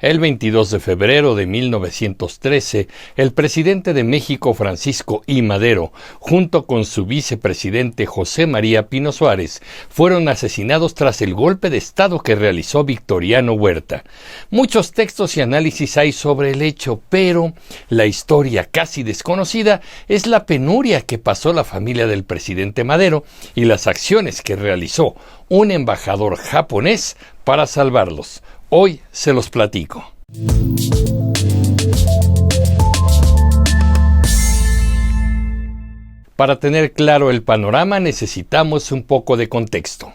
El 22 de febrero de 1913, el presidente de México, Francisco I. Madero, junto con su vicepresidente José María Pino Suárez, fueron asesinados tras el golpe de Estado que realizó Victoriano Huerta. Muchos textos y análisis hay sobre el hecho, pero la historia casi desconocida es la penuria que pasó la familia del presidente Madero y las acciones que realizó un embajador japonés para salvarlos. Hoy se los platico. Para tener claro el panorama necesitamos un poco de contexto.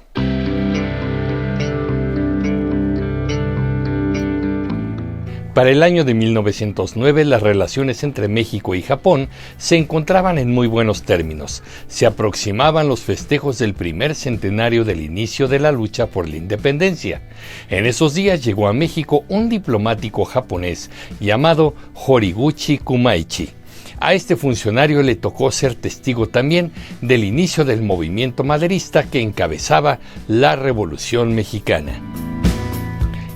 Para el año de 1909, las relaciones entre México y Japón se encontraban en muy buenos términos. Se aproximaban los festejos del primer centenario del inicio de la lucha por la independencia. En esos días llegó a México un diplomático japonés llamado Horiguchi Kumaichi. A este funcionario le tocó ser testigo también del inicio del movimiento maderista que encabezaba la Revolución Mexicana.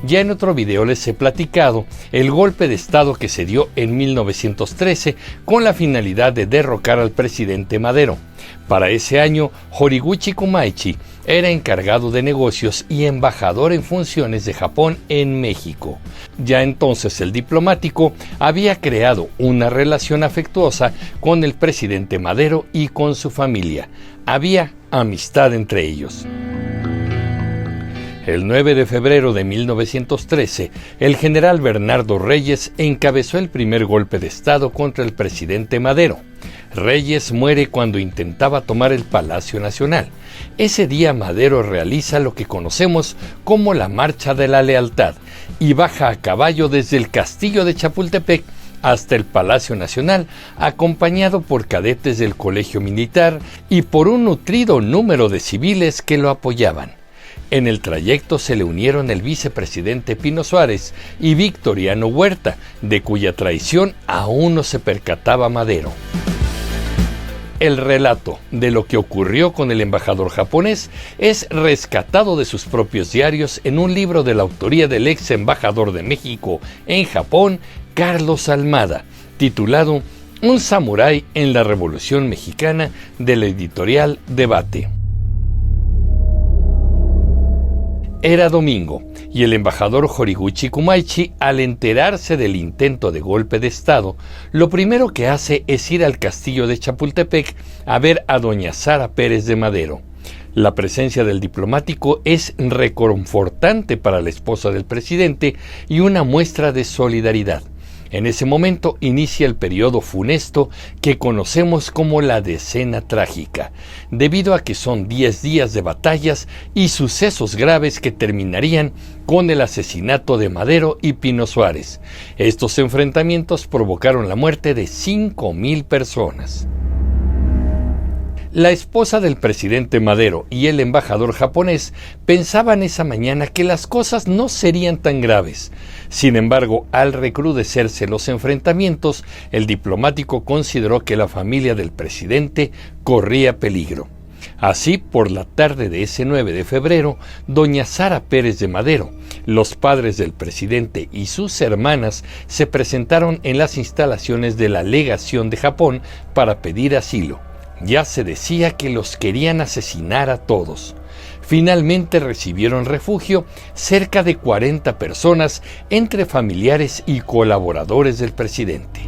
Ya en otro video les he platicado el golpe de Estado que se dio en 1913 con la finalidad de derrocar al presidente Madero. Para ese año, Horiguchi Kumaichi era encargado de negocios y embajador en funciones de Japón en México. Ya entonces el diplomático había creado una relación afectuosa con el presidente Madero y con su familia. Había amistad entre ellos. El 9 de febrero de 1913, el general Bernardo Reyes encabezó el primer golpe de Estado contra el presidente Madero. Reyes muere cuando intentaba tomar el Palacio Nacional. Ese día Madero realiza lo que conocemos como la Marcha de la Lealtad y baja a caballo desde el castillo de Chapultepec hasta el Palacio Nacional, acompañado por cadetes del Colegio Militar y por un nutrido número de civiles que lo apoyaban. En el trayecto se le unieron el vicepresidente Pino Suárez y Victoriano Huerta, de cuya traición aún no se percataba Madero. El relato de lo que ocurrió con el embajador japonés es rescatado de sus propios diarios en un libro de la autoría del ex embajador de México en Japón, Carlos Almada, titulado Un samurái en la Revolución Mexicana, de la editorial Debate. Era domingo, y el embajador Horiguchi Kumaichi, al enterarse del intento de golpe de Estado, lo primero que hace es ir al castillo de Chapultepec a ver a doña Sara Pérez de Madero. La presencia del diplomático es reconfortante para la esposa del presidente y una muestra de solidaridad. En ese momento inicia el periodo funesto que conocemos como la Decena Trágica, debido a que son 10 días de batallas y sucesos graves que terminarían con el asesinato de Madero y Pino Suárez. Estos enfrentamientos provocaron la muerte de 5,000 personas. La esposa del presidente Madero y el embajador japonés pensaban esa mañana que las cosas no serían tan graves. Sin embargo, al recrudecerse los enfrentamientos, el diplomático consideró que la familia del presidente corría peligro. Así, por la tarde de ese 9 de febrero, doña Sara Pérez de Madero, los padres del presidente y sus hermanas se presentaron en las instalaciones de la legación de Japón para pedir asilo. Ya se decía que los querían asesinar a todos. Finalmente recibieron refugio cerca de 40 personas entre familiares y colaboradores del presidente.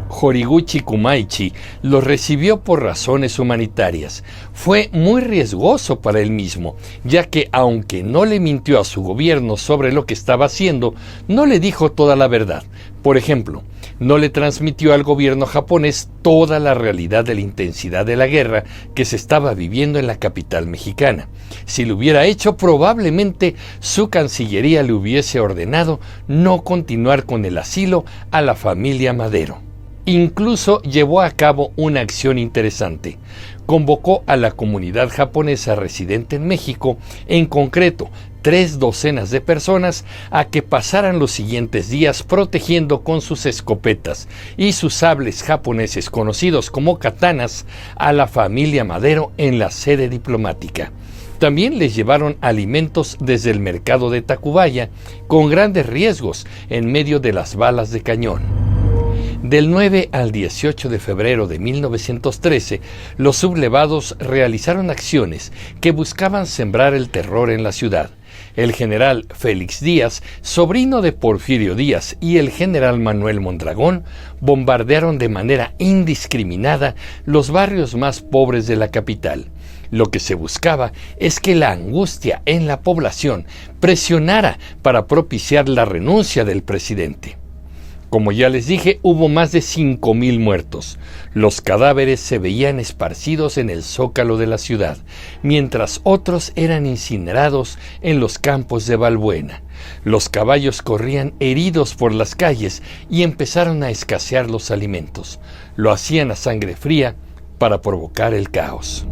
Horiguchi Kumaichi los recibió por razones humanitarias. Fue muy riesgoso para él mismo, ya que aunque no le mintió a su gobierno sobre lo que estaba haciendo, no le dijo toda la verdad. Por ejemplo, no le transmitió al gobierno japonés toda la realidad de la intensidad de la guerra que se estaba viviendo en la capital mexicana. Si lo hubiera hecho, probablemente su cancillería le hubiese ordenado no continuar con el asilo a la familia Madero. Incluso llevó a cabo una acción interesante. Convocó a la comunidad japonesa residente en México, en concreto 3 docenas de personas, a que pasaran los siguientes días protegiendo con sus escopetas y sus sables japoneses conocidos como katanas a la familia Madero en la sede diplomática. También les llevaron alimentos desde el mercado de Tacubaya, con grandes riesgos en medio de las balas de cañón. Del 9 al 18 de febrero de 1913, los sublevados realizaron acciones que buscaban sembrar el terror en la ciudad. El general Félix Díaz, sobrino de Porfirio Díaz, y el general Manuel Mondragón bombardearon de manera indiscriminada los barrios más pobres de la capital. Lo que se buscaba es que la angustia en la población presionara para propiciar la renuncia del presidente. Como ya les dije, hubo más de 5,000 muertos. Los cadáveres se veían esparcidos en el zócalo de la ciudad, mientras otros eran incinerados en los campos de Balbuena. Los caballos corrían heridos por las calles y empezaron a escasear los alimentos. Lo hacían a sangre fría para provocar el caos.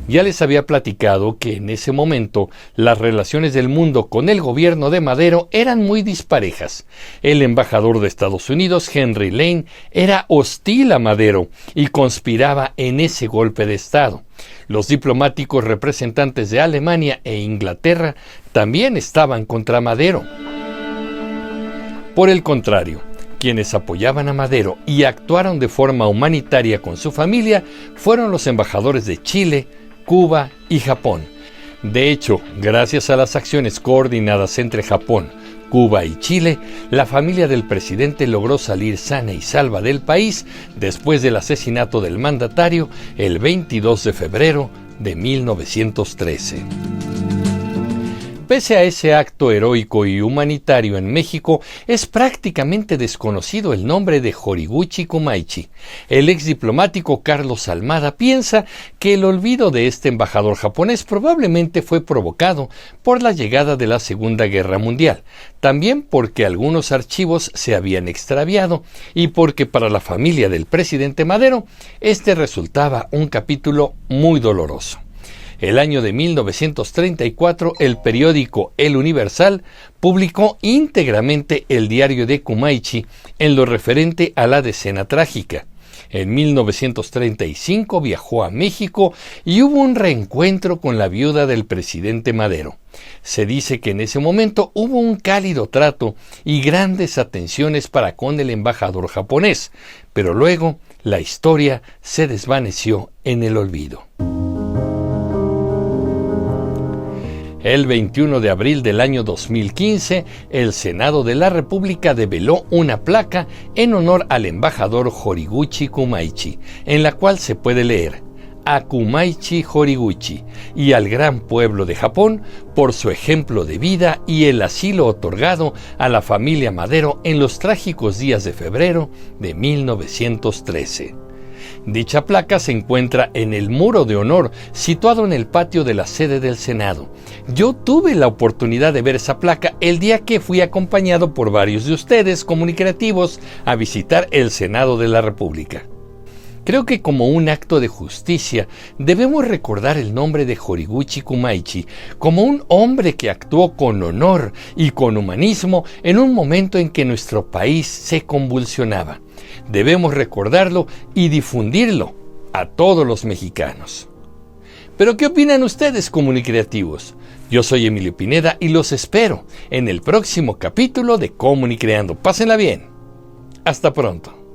Ya les había platicado que en ese momento las relaciones del mundo con el gobierno de Madero eran muy disparejas. El embajador de Estados Unidos, Henry Lane, era hostil a Madero y conspiraba en ese golpe de Estado. Los diplomáticos representantes de Alemania e Inglaterra también estaban contra Madero. Por el contrario, quienes apoyaban a Madero y actuaron de forma humanitaria con su familia fueron los embajadores de Chile, Cuba y Japón. De hecho, gracias a las acciones coordinadas entre Japón, Cuba y Chile, la familia del presidente logró salir sana y salva del país después del asesinato del mandatario el 22 de febrero de 1913. Pese a ese acto heroico y humanitario en México, es prácticamente desconocido el nombre de Horiguchi Kumaichi. El exdiplomático Carlos Almada piensa que el olvido de este embajador japonés probablemente fue provocado por la llegada de la Segunda Guerra Mundial, también porque algunos archivos se habían extraviado y porque para la familia del presidente Madero este resultaba un capítulo muy doloroso. El año de 1934, el periódico El Universal publicó íntegramente el diario de Kumaichi en lo referente a la decena trágica. En 1935 viajó a México y hubo un reencuentro con la viuda del presidente Madero. Se dice que en ese momento hubo un cálido trato y grandes atenciones para con el embajador japonés, pero luego la historia se desvaneció en el olvido. El 21 de abril del año 2015, el Senado de la República develó una placa en honor al embajador Horiguchi Kumaichi, en la cual se puede leer a Kumaichi Horiguchi y al gran pueblo de Japón por su ejemplo de vida y el asilo otorgado a la familia Madero en los trágicos días de febrero de 1913. Dicha placa se encuentra en el muro de honor situado en el patio de la sede del Senado. Yo tuve la oportunidad de ver esa placa el día que fui acompañado por varios de ustedes comunicativos a visitar el Senado de la República. Creo que como un acto de justicia debemos recordar el nombre de Horiguchi Kumaichi como un hombre que actuó con honor y con humanismo en un momento en que nuestro país se convulsionaba. Debemos recordarlo y difundirlo a todos los mexicanos. ¿Pero qué opinan ustedes, comunicreativos? Yo soy Emilio Pineda y los espero en el próximo capítulo de Comunicreando. Pásenla bien. Hasta pronto.